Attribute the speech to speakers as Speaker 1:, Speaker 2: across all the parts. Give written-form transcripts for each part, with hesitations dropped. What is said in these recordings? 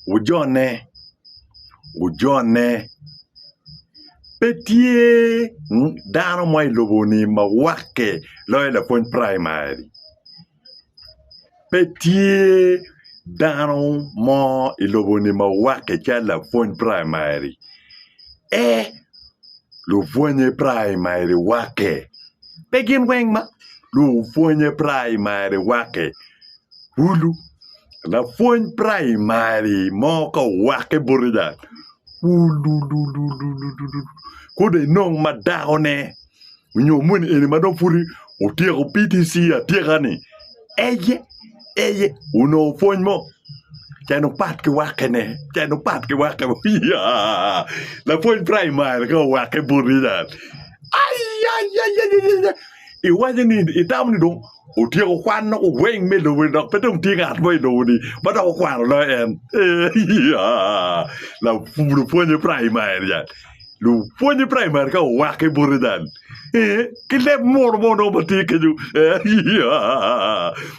Speaker 1: ujone petie dano mai lobo ni ma wake loyo la point primary petie dano mo ilobo ni ma wake cha la point primary Lupwoye primary wake begin weng ma Lupwoye primary wake hulu la point primary mo ka wake burida Kode nong madahone Unyo muni eni madofuri Utieko PTC atiekani Eye Uno phone mo Chano pat ke wake ne Chano pat ke wake mo La point primary ka wake burida Ay Iwaje ni itam ni dong Utieko kwan no weng me lo we dok petong tingat mo lo ni Badok kwan lo en La Lupwoye primary ya Lupwoye primary ka wake buridan Kile mormo no bati keju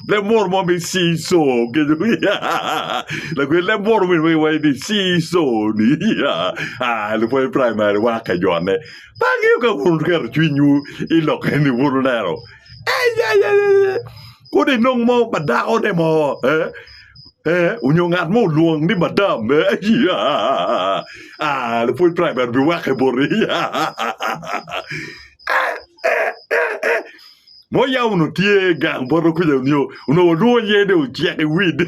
Speaker 1: Le mormo mi siso keju La kile mormo mi wai di siso ni Lupwoye primary wake jone Pagi ka wurker chwinyu ilok ni wurnero Kode nong mo badao de mo Unyo ngat mo luong ni madam Le point primary bi wake bori Mo ya uno tie gang boro kuja uno luo ye de uchiake weed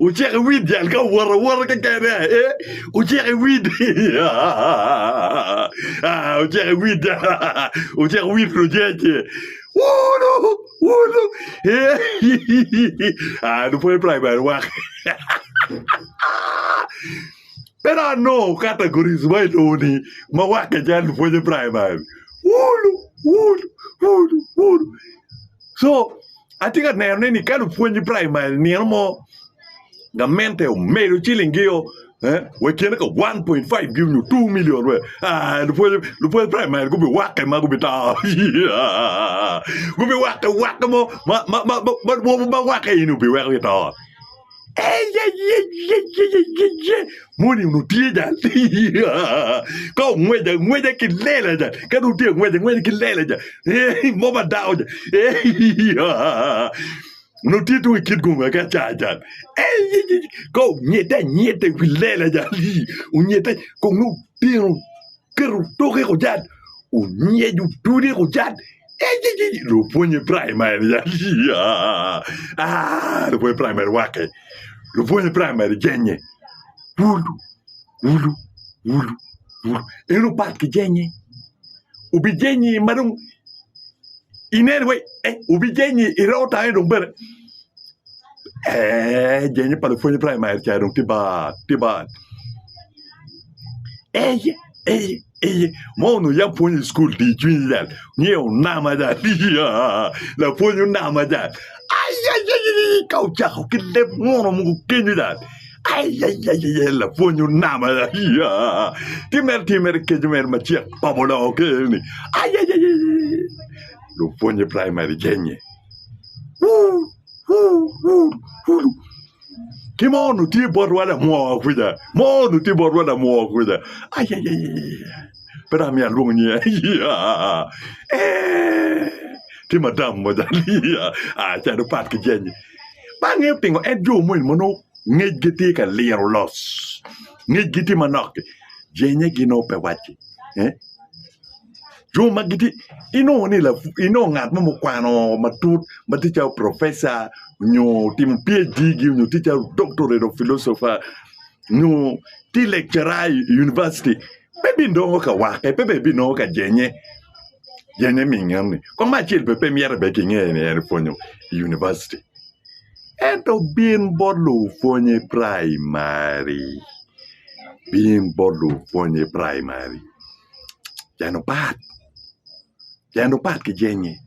Speaker 1: Uchiake weed jan ka wara ka kene Uchiake weed Uchiake weed project Wulu No point primary wake Pero no categories why no ni ma wake jan Lupwoye primary Wulu So I think that now ni ka Lupwoye primary ni mo Gamente o medio chilingio we can go 1.5 give you 2 million we Lupwoye primary go be wake ma go be ta go be wake mo ma wake inu be wake ta Muni no tie ja Ko ngweja kilela ja Ka no tie ngweja kilela ja Mo ba dao ja No tie tu kid gunga ka cha ja Ko nyete kilela ja Unyete ko no tie no Keru toke ko ja Unyeju tudi ko ja Lupwoye primary ja Lupwoye primary wake Lupwoye primary jenye Wulu Eno pat ke jenye Ubi jenye madung Inerwe Ubi jenye irota edong ber Jenye pa Lupwoye primary cha dong tibat Mo no yang ponye school di chwin dal Nyeo nama dal La ponye nama dal Kau cakap kile mono mungu kenyu dal La ponye nama dal Timer kejumer machiak pabola oke ni La ponye primary jenye Kimo no ti borwada mo kuda Mo no ti borwada mo kuda Pero mi alumni Ti madam mo dali cha do pat ke jenye Ba nge pingo edjo mo no ngejiti ka lero los ngejiti manok jenye gino pe wachi Jo magiti ino ni la ino ngat mo kwano matut maticha professor nyo tim PhD gi nyo teacher doctorate of philosopher nyo ti lecturer university Baby no ka wake baby no ka jenye mingani ko ma chil pe mier be kinge ne fonyo university Ento bin bolu fonye primary Jano pat ke jenye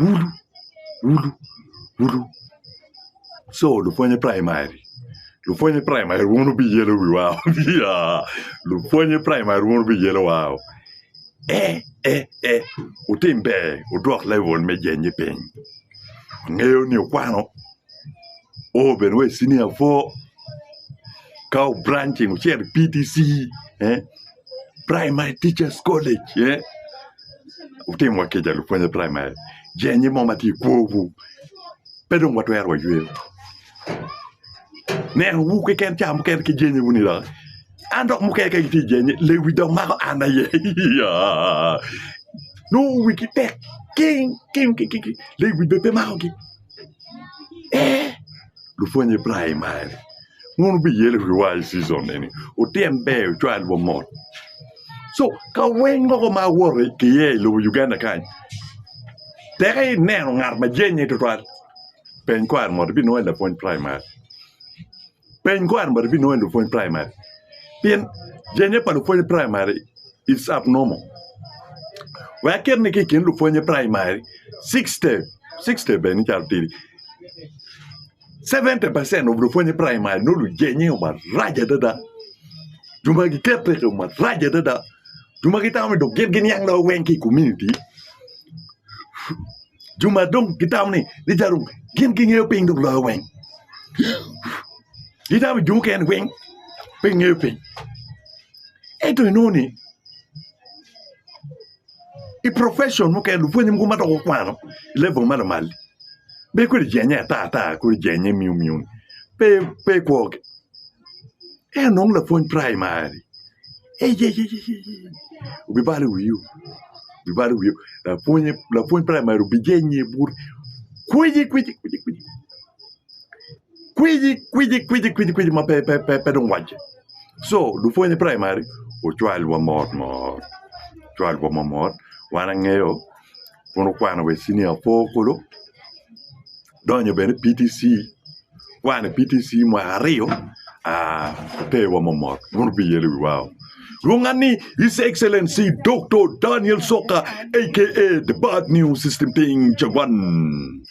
Speaker 1: Wulu So Lupwoye primary won't be yellow wow Lupwoye primary won't be yellow wow Utimbe udok level me jenye pen Ngeo ni kwano Ben we senior for Kau branching share PTC Primary Teachers College Utim wa keja Lupwoye primary jenye momati kwowu pedong watu erwa yue ne wu ke ken cham ken ke jenye wuni la andok mu ke ti jenye le wi dong ma ko ana ye no wi ki tek king le wi be ma ko ki Lupwoye primary ngun bi yele wi wa season ni o tembe chwa wo mo so ka wen go ma wore ke ye lo Uganda kan Tere neno ngar ma jenye to twal pen kwar mo bi no Lupwoye primary pen kwar mo bi no Lupwoye primary pen jenye pa Lupwoye primary it's abnormal wa ker ne ke ken Lupwoye primary 60 ben chartiri 70% of Lupwoye primary no lu jenye o ma raja dada juma ki kete o ma raja dada juma ki tamu do gen yang lo wenki community Juma dong kita ni di jarum gen ngeu ping dong lo wen kita mi jum ken wen ping ngeu ping to no ni i profession mo ken Lupwoye mo ma to kwano level ma mal be ko jenya ta ko jenya miu pe ko non Lupwoye primary ubi bali wiu Lupwoye primary ubi jenye bur kwiji ma pe don waje so Lupwoye primary o chwal wa mot wana ngeo kono kwana we senior pokolo donyo bene PTC wana PTC mo ario pe wa mot ngono bi yele wow Rungani, His Excellency Dr. Daniel Soka, aka the Bad News System Thing Jawan.